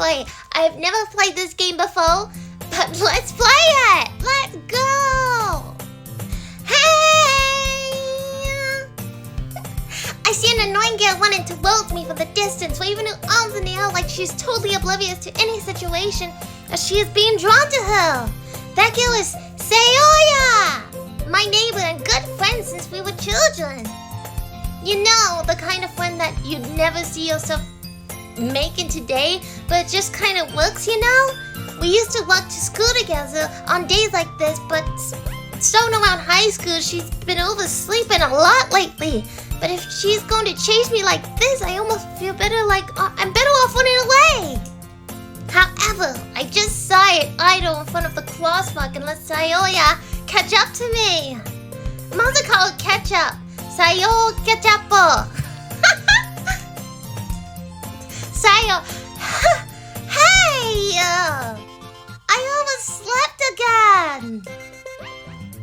play. I've never played this game before, but let's play it. Let's go. Hey! I see an annoying girl wanting to waltz me from the distance, waving her arms in the air like she's totally oblivious to any situation as she is being drawn to her. That girl is Saoya, my neighbor and good friend since we were children. You know, the kind of friend that you'd never see yourself making today, but it just kind of works, you know? We used to walk to school together on days like this, but starting around high school, she's been oversleeping a lot lately. But if she's going to chase me like this, I almost feel better, like I'm better off running away. However, I just saw it idle in front of the crosswalk and let Saoya catch up to me. I'm also called ketchup. Sayo ketchup. Sayo. Hey! I overslept again.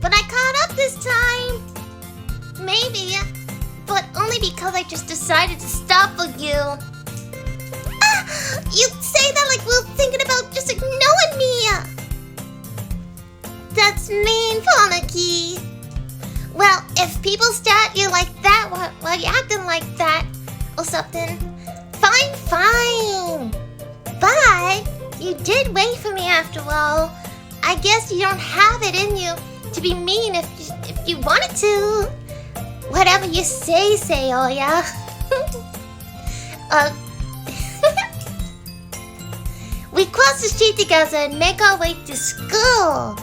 But I caught up this time. Maybe. But only because I just decided to stop for you. You say that like we're thinking about just ignoring me. That's mean, Ponaki. Well, if people stare at you like that while you're acting like that or something, fine. But you did wait for me after all. I guess you don't have it in you to be mean if you wanted to. Whatever you say, Saoya. We cross the street together and make our way to school.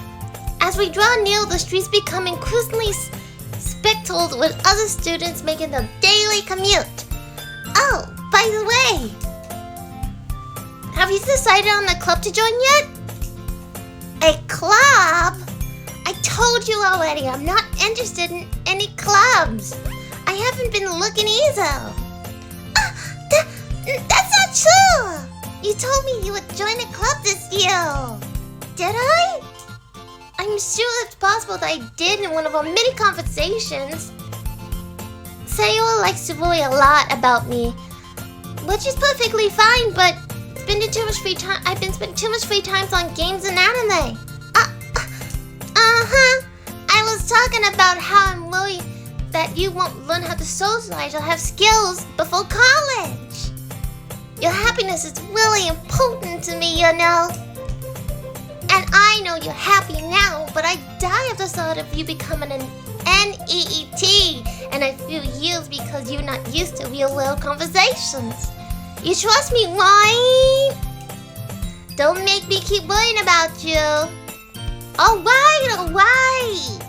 As we draw near, the streets become increasingly speckled with other students making their daily commute. Oh, by the way, have you decided on a club to join yet? A club? I told you already, I'm not interested in any clubs. I haven't been looking either. That's not true. You told me you would join a club this year. Did I? I'm sure it's possible that I did in one of our many conversations. Sayo likes to worry a lot about me, which is perfectly fine, but spending too much free time. I've been spending too much free time on games and anime. I was talking about how I'm worried that you won't learn how to socialize or have skills before college. Your happiness is really important to me, you know. And I know you're happy now, but I die of the thought of you becoming an NEET in a few years because you're not used to real-world conversations. You trust me, right? Don't make me keep worrying about you. Alright.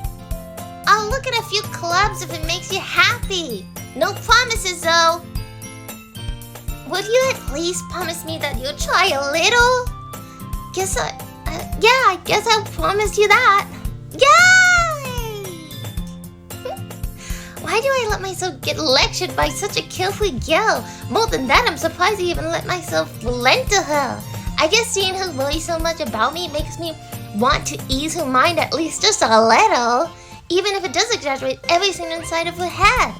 I'll look at a few clubs if it makes you happy. No promises, though. Would you at least promise me that you'll try a little? I guess I'll promise you that. Yay! Why do I let myself get lectured by such a carefree girl? More than that, I'm surprised I even let myself relent to her. I guess seeing her worry so much about me makes me want to ease her mind at least just a little, even if it does exaggerate everything inside of her head.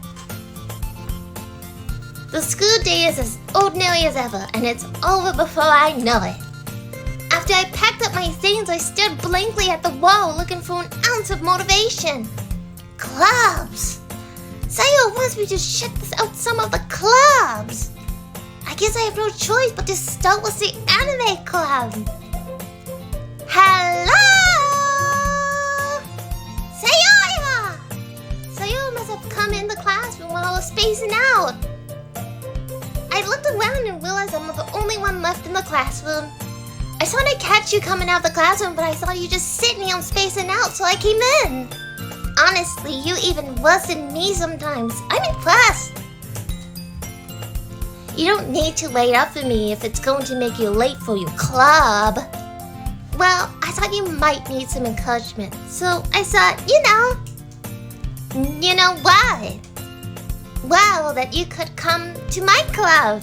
The school day is as ordinary as ever, and it's over before I know it. After I packed up my things, I stared blankly at the wall looking for an ounce of motivation. Clubs! Sayo wants me to check out some of the clubs. I guess I have no choice but to start with the anime club. Hello! Sayo! Sayo must have come in the classroom while I was spacing out. I looked around and realized I'm the only one left in the classroom. I thought I'd catch you coming out of the classroom, but I saw you just sitting here spacing out, so I came in. Honestly, you even worse than me sometimes. I'm impressed. You don't need to wait up for me if it's going to make you late for your club. Well, I thought you might need some encouragement, so I thought, you know what? Well, that you could come to my club.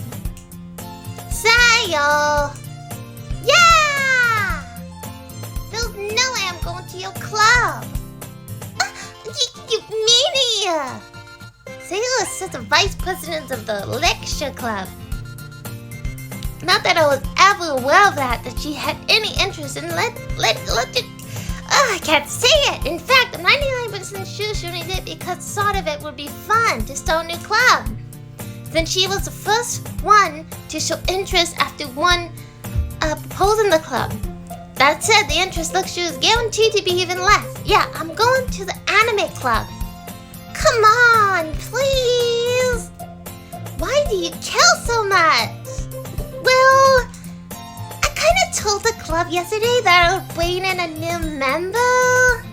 Sayo! Yeah! There's no way I'm going to your club. You meanie! Sayo is just the vice president of the lecture club. Not that I was ever aware of that she had any interest in I can't say it. In fact, I'm 99% sure she only did because thought of it would be fun to start a new club. Then she was the first one to show interest after one proposal in the club. That said, the interest looks she was guaranteed to be even less. Yeah, I'm going to the anime club. Come on, please. Why do you care so much? Well, I kind of told the club yesterday that I would bring in a new member.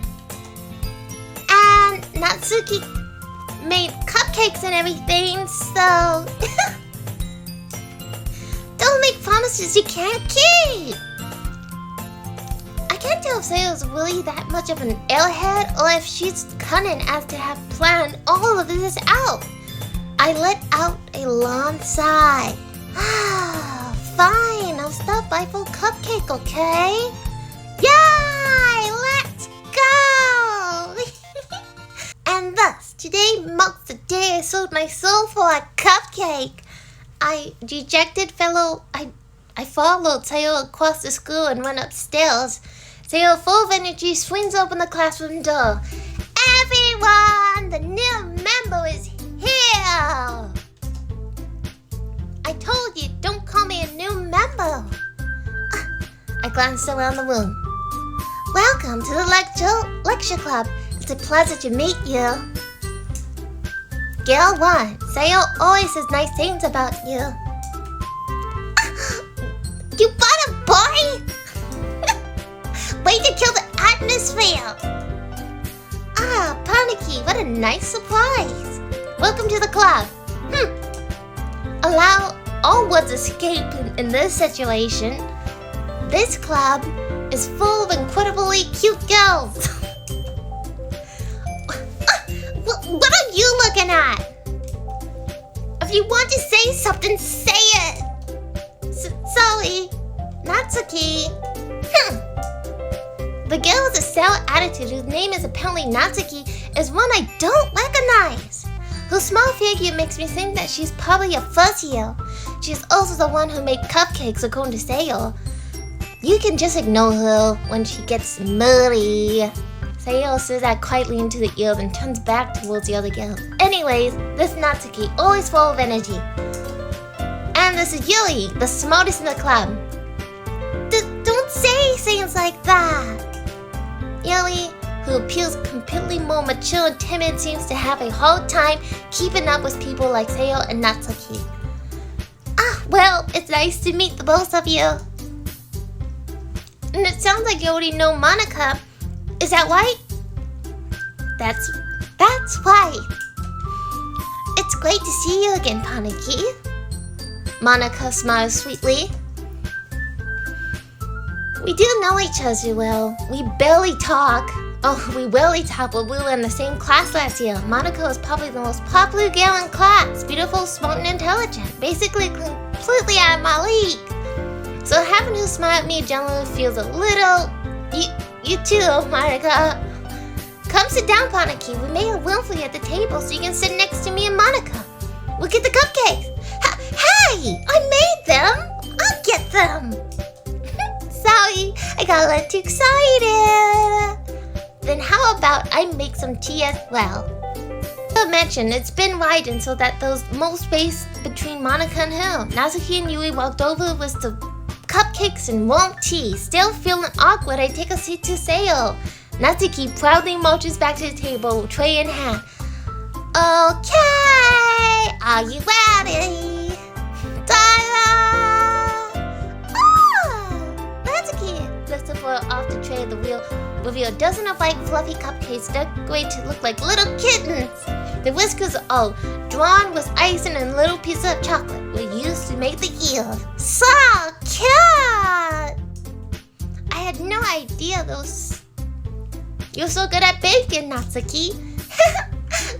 And Natsuki made cupcakes and everything, so... Don't make promises you can't keep. I can't tell if Sayo's really that much of an airhead or if she's cunning as to have planned all of this out. I let out a long sigh. Fine, I'll stop by for a cupcake, okay? Yay! Let's go! And thus, today marks the day I sold my soul for a cupcake. I followed Sayo across the school and went upstairs. Sayo, full of energy, swings open the classroom door. Everyone, the new member is here! I told you, don't call me a new member. I glanced around the room. Welcome to the lecture club. It's a pleasure to meet you. Girl 1, Sayo always says nice things about you. You bought a boy? Way to kill the atmosphere. Paniki, what a nice surprise. Welcome to the club. Allow all words escape in this situation. This club is full of incredibly cute girls. What are you looking at? If you want to say something, say it. Sorry, Natsuki. The girl with a sour attitude, whose name is apparently Natsuki, is one I don't recognize. Her small figure makes me think that she's probably a first year. She's also the one who made cupcakes according to Sayo. You can just ignore her when she gets muddy. Sayo says that quietly into the ear and turns back towards the other girl. Anyways, this Natsuki, always full of energy. And this is Yuri, the smartest in the club. Don't say things like that. Yuri, who appears completely more mature and timid, seems to have a hard time keeping up with people like Sayo and Natsuki. Well, it's nice to meet the both of you. And it sounds like you already know Monica. Is that right? That's right. It's great to see you again, Paniki. Monica smiles sweetly. We do know each other well. We barely talk. We barely talk, but we were in the same class last year. Monica was probably the most popular girl in class. Beautiful, smart, and intelligent. Basically completely out of my league. So having her smile at me generally feels a little... You too, Monica. Come sit down, Paniki. We made a room for you at the table so you can sit next to me and Monica. Look at the cupcakes. Hey, I made them. I'll get them. Sorry, I got a little too excited. Then how about I make some tea as well? I mentioned it's been widened so that there's more space between Monica and her. Natsuki and Yui walked over with the cupcakes and warm tea. Still feeling awkward, I take a seat to Sayo. Natsuki proudly marches back to the table, tray in hand. Okay, are you ready? Ta-da! Natsuki lifts the floor off the tray of the wheel, reveal a dozen of light fluffy cupcakes decorated to look like little kittens. The whiskers are all drawn with icing and little pieces of chocolate were used to make the ears. So cute! I had no idea those... You're so good at baking, Natsuki.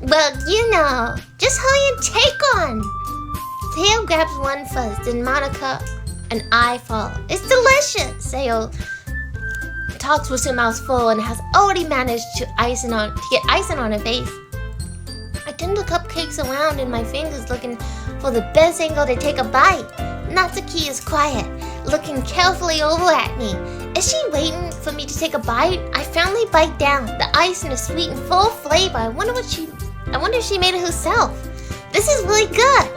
Well, you know, just hurry and take one. Sayo grabs one first, and Monica and I follow. It's delicious. Sayo talks with her mouth full and has already managed to get icing on her face. I turn the cupcakes around in my fingers looking for the best angle to take a bite. Natsuki is quiet, looking carefully over at me. Is she waiting for me to take a bite? I finally bite down. The ice is sweet and full of flavor. I wonder if she made it herself. This is really good.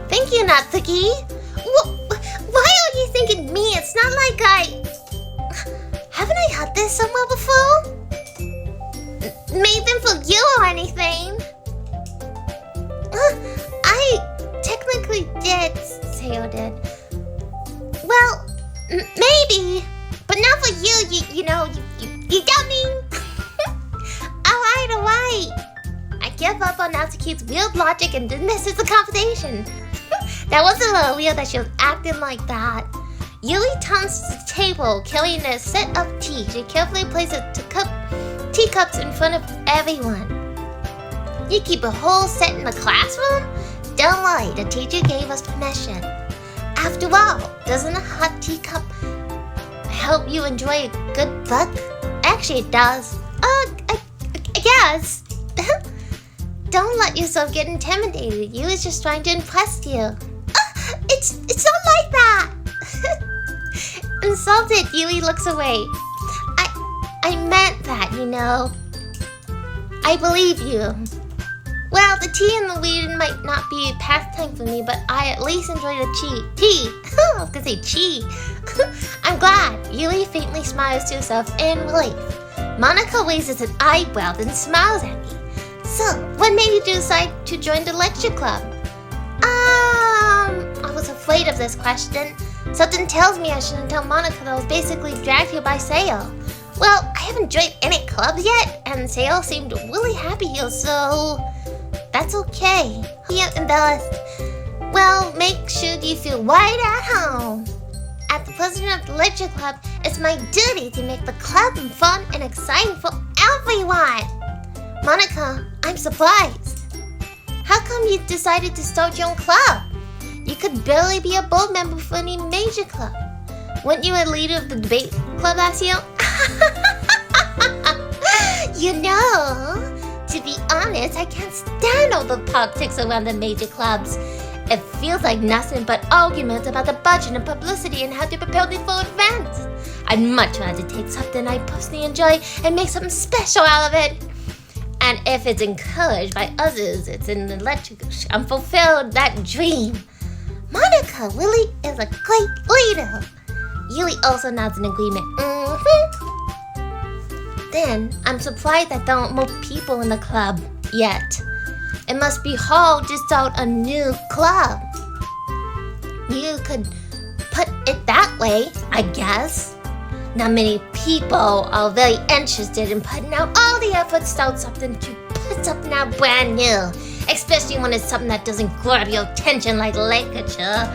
Thank you, Natsuki. Why are you thinking me? It's not like haven't I had this somewhere before? Made them for you or anything? I technically did, Sayo did. Well, maybe, but not for you. You got me. Alright. I give up on Natsuki's weird logic and dismisses the conversation. That was a little weird that she was acting like that. Yui turns to the table, carrying a set of tea. She carefully places teacups in front of everyone. You keep a whole set in the classroom? Don't worry, the teacher gave us permission. After all, doesn't a hot teacup help you enjoy a good book? Actually, it does. I guess. Don't let yourself get intimidated. Yui is just trying to impress you. It's not like that. Insulted, Yui looks away. I meant that, I believe you. Well, the tea and the weed might not be a pastime for me, but I at least enjoy the tea. I was gonna say chi. I'm glad. Yui faintly smiles to herself in relief. Monica raises an eyebrow and smiles at me. So, what made you decide to join the lecture club? I was afraid of this question. Something tells me I shouldn't tell Monica that I was basically dragged here by Sayo. Well, I haven't joined any clubs yet, and Sayo seemed really happy here, so that's okay. You're embarrassed. Well, make sure you feel right at home. As the president of the lecture club, it's my duty to make the club fun and exciting for everyone. Monica, I'm surprised. How come you decided to start your own club? You could barely be a board member for any major club. Weren't you a leader of the debate club last year? To be honest, I can't stand all the politics around the major clubs. It feels like nothing but arguments about the budget and publicity and how to prepare me for events. I'd much rather take something I personally enjoy and make something special out of it. And if it's encouraged by others, it's an electric and fulfilled that dream. Monica really is a great leader. Yui also nods in agreement. Then, I'm surprised that there aren't more people in the club yet. It must be hard to start a new club. You could put it that way, I guess. Not many people are very interested in putting out all the effort to start something to put something out brand new. Especially when it's something that doesn't grab your attention like literature.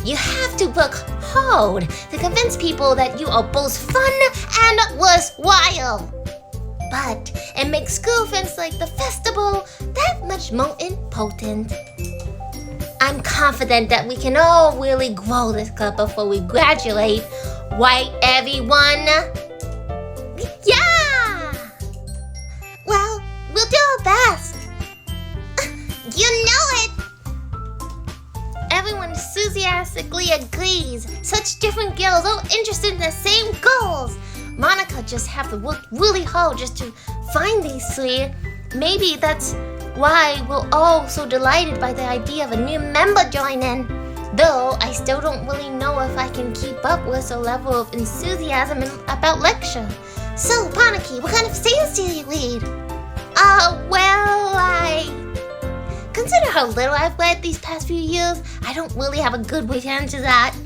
You have to work hard to convince people that you are both fun and worthwhile. But it makes school events like the festival that much more important. I'm confident that we can all really grow this club before we graduate. Right, everyone? Yeah! Well, we'll do our best. You know it! Everyone enthusiastically agrees. Such different girls, all interested in the same goals. Monica just have to work really hard just to find these three. Maybe that's why we're all so delighted by the idea of a new member joining. Though I still don't really know if I can keep up with the level of enthusiasm about lecture. So, Panaki, what kind of scenes do you read? Consider how little I've read these past few years. I don't really have a good way to answer that.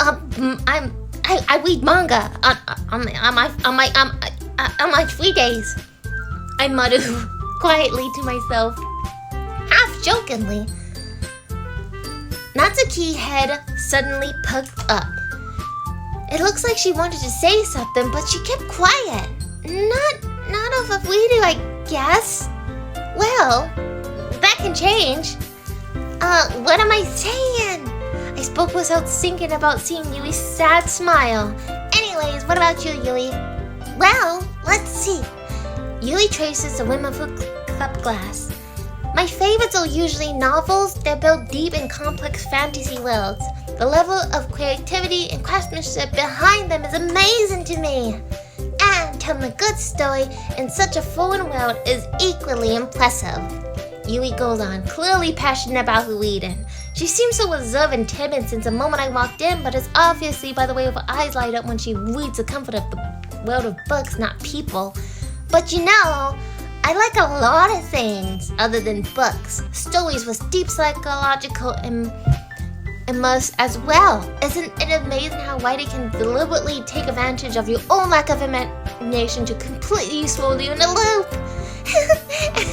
I read manga on my free days. I mutter quietly to myself, half jokingly. Natsuki's head suddenly perked up. It looks like she wanted to say something, but she kept quiet. Not of a reader, I guess. Well, that can change. What am I saying? I spoke without thinking about seeing Yui's sad smile. Anyways, what about you, Yui? Well, let's see. Yui traces the rim of her cup glass. My favorites are usually novels that build deep and complex fantasy worlds. The level of creativity and craftsmanship behind them is amazing to me. And telling a good story in such a foreign world is equally impressive. Yui goes on, clearly passionate about her reading. She seems so reserved and timid since the moment I walked in, but it's obviously by the way her eyes light up when she reads the comfort of the world of books, not people. But you know, I like a lot of things other than books. Stories with deep psychological immerse as well. Isn't it amazing how writing can deliberately take advantage of your own lack of imagination to completely throw you in a loop?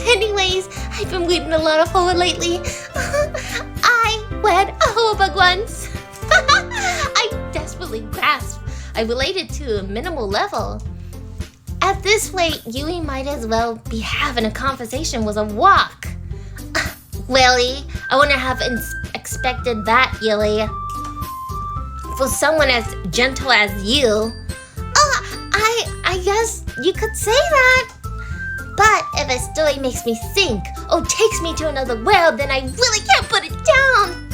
Anyways, I've been reading a lot of horror lately. I read a horror book once. I desperately grasped. I related to a minimal level. At this rate, Yui might as well be having a conversation with a rock. Really? I wouldn't have expected that, Yui. For someone as gentle as you. I guess you could say that. But if a story makes me think or takes me to another world, then I really can't put it down.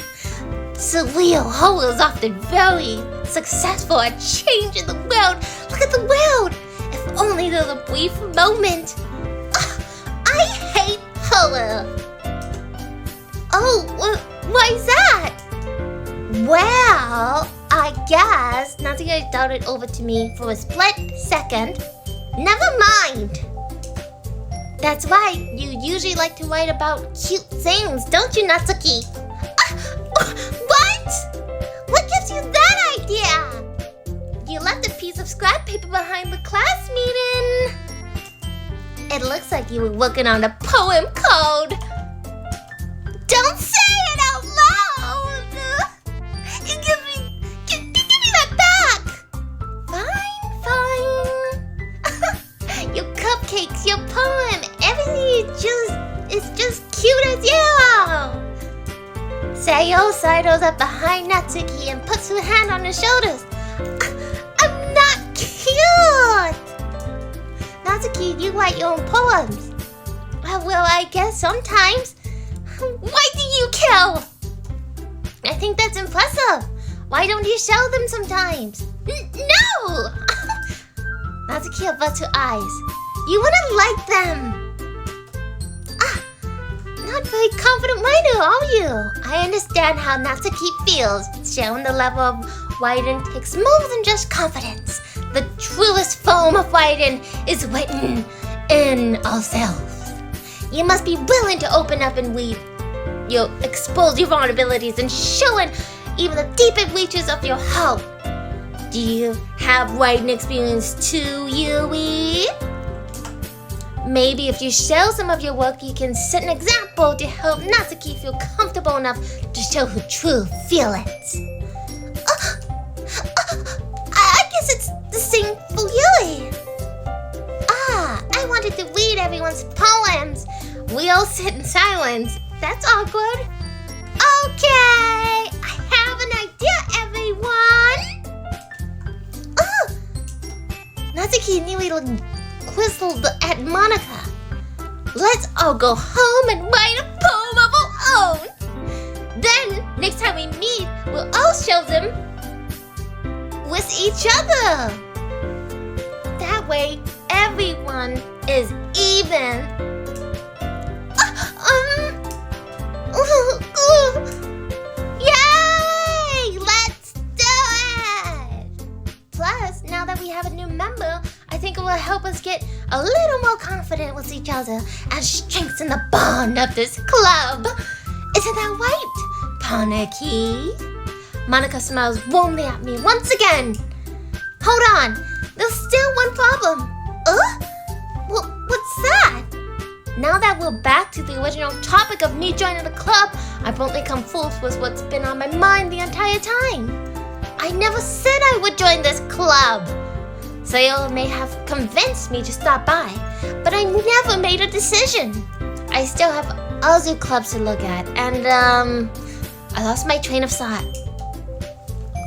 Surreal horror is often very successful at changing the world. Look at the world. If only there's a brief moment. I hate horror. Oh, why's that? Well, I guess Natsuki darted over to me for a split second. Never mind. That's right, you usually like to write about cute things, don't you, Natsuki? What? What gives you that idea? You left a piece of scrap paper behind the class meeting. It looks like you were working on a poem called... Don't say it out loud! Give me that back! Fine. Your cupcakes, your poem, everything is just cute as you! Sayo sidles up behind Natsuki and puts her hand on her shoulders. I'm not cute! Natsuki, you write your own poems. Well, I guess sometimes. Why do you care? I think that's impressive. Why don't you show them sometimes? No! Natsuki averts her eyes. You wouldn't like them. Not very confident-minded, are you? I understand how Natsuki feels. Showing the level of writing takes more than just confidence. The truest form of writing is written in ourselves. You must be willing to open up and read. You'll expose your vulnerabilities and showing even the deepest reaches of your heart. Do you have writing experience too, Yui? Maybe if you show some of your work, you can set an example to help Natsuki feel comfortable enough to show her true feelings. I guess it's the same for Yui. I wanted to read everyone's poems. We all sit in silence. That's awkward. Okay, I have an idea, everyone. Natsuki nearly whistled at Monica. Let's all go home and write a poem of our own. Then, next time we meet, we'll all show them with each other. That way, everyone is even. Yay! Let's do it! Plus, now that we have a new member, I think it will help us get a little more confident with each other and strengthen the bond of this club. Isn't that right, Panaki? Monica smiles warmly at me once again. Hold on, there's still one problem. What's that? Now that we're back to the original topic of me joining the club, I promptly come forth with what's been on my mind the entire time. I never said I would join this club. Sayo may have convinced me to stop by, but I never made a decision. I still have other clubs to look at, and I lost my train of thought.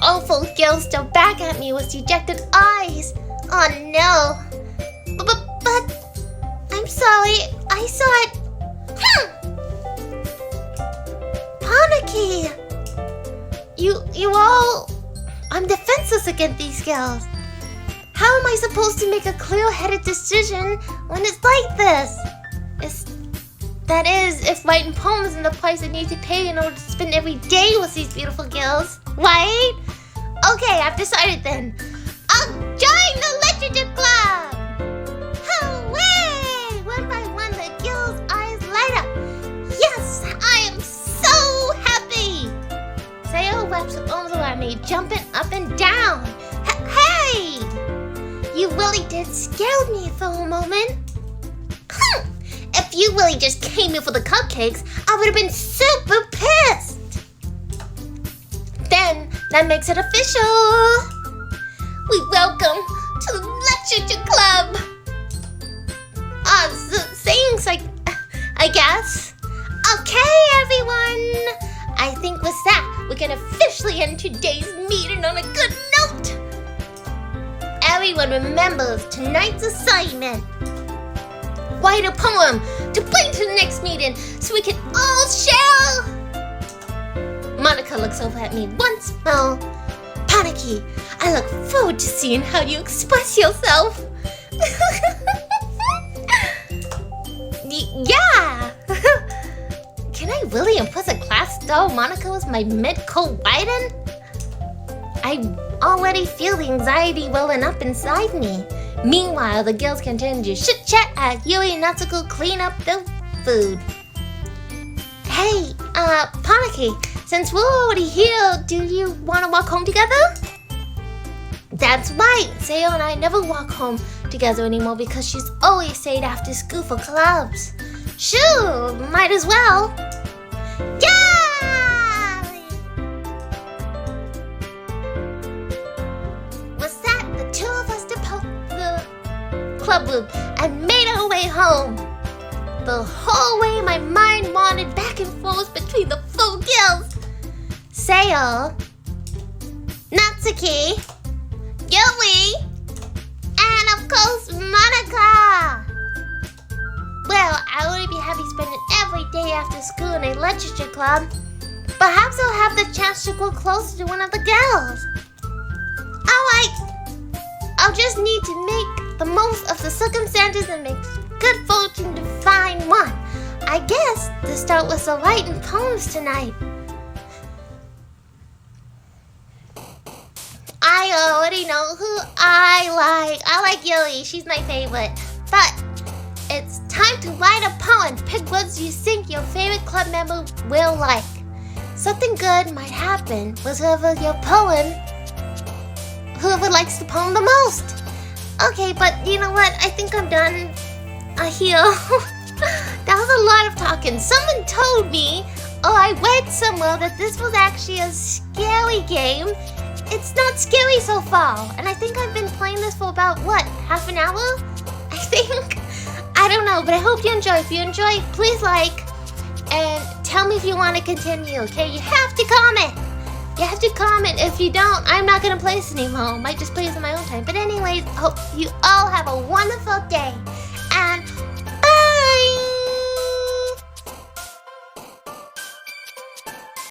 Awful girl still back at me with dejected eyes. Oh no. But I'm sorry, I saw it. Doki! You all... I'm defenseless against these girls. How am I supposed to make a clear-headed decision when it's like this? That is, if writing poems is the price I need to pay in order to spend every day with these beautiful girls, right? Okay, I've decided then. I'll join the literature club! Hooray! One by one, the girls' eyes light up. Yes, I am so happy! Sayo wraps her arms around me, jumping up and down. Hey! You really did scare me for a moment. If you really just came here for the cupcakes, I would have been super pissed. Then, that makes it official. We welcome to the literature club. Thanks, I guess. Okay, everyone. I think with that, we can officially end today's meeting on a good note. Everyone remembers tonight's assignment. Write a poem to bring to the next meeting so we can all share. Monica looks over at me once more. Panicky, I look forward to seeing how you express yourself. Yeah. Can I really impress a class though Monica was my mid-coat writing? I already feel the anxiety welling up inside me. Meanwhile, the girls continue to chit-chat as Yuri and Natsuko clean up the food. Hey, Panaki, since we're already here, do you want to walk home together? That's right, Sayo and I never walk home together anymore because she's always stayed after school for clubs. Sure, might as well. Yeah! Was that the two of us depart the club room and made our way home? The whole way my mind wandered back and forth between the four girls. Sayo, Natsuki, Yui, and of course Monica. Well, I would be happy spending every day after school in a literature club. Perhaps I'll have the chance to grow closer to one of the girls. Alright, I'll just need to make the most of the circumstances and make good fortune to find one. I guess to start with some writing poems tonight. I already know who I like. I like Yui, she's my favorite. But it's time to write a poem. Pick words you think your favorite club member will like. Something good might happen with whoever likes the poem the most. Okay, but you know what? I think I'm done here. That was a lot of talking. Someone told me, or I read somewhere, that this was actually a scary game. It's not scary so far. And I think I've been playing this for about, half an hour? I think. I don't know, but I hope you enjoy. If you enjoy, please like and tell me if you want to continue, okay? You have to comment. You have to comment. If you don't, I'm not going to play this anymore. I might just play this on my own time. But anyways, hope you all have a wonderful day.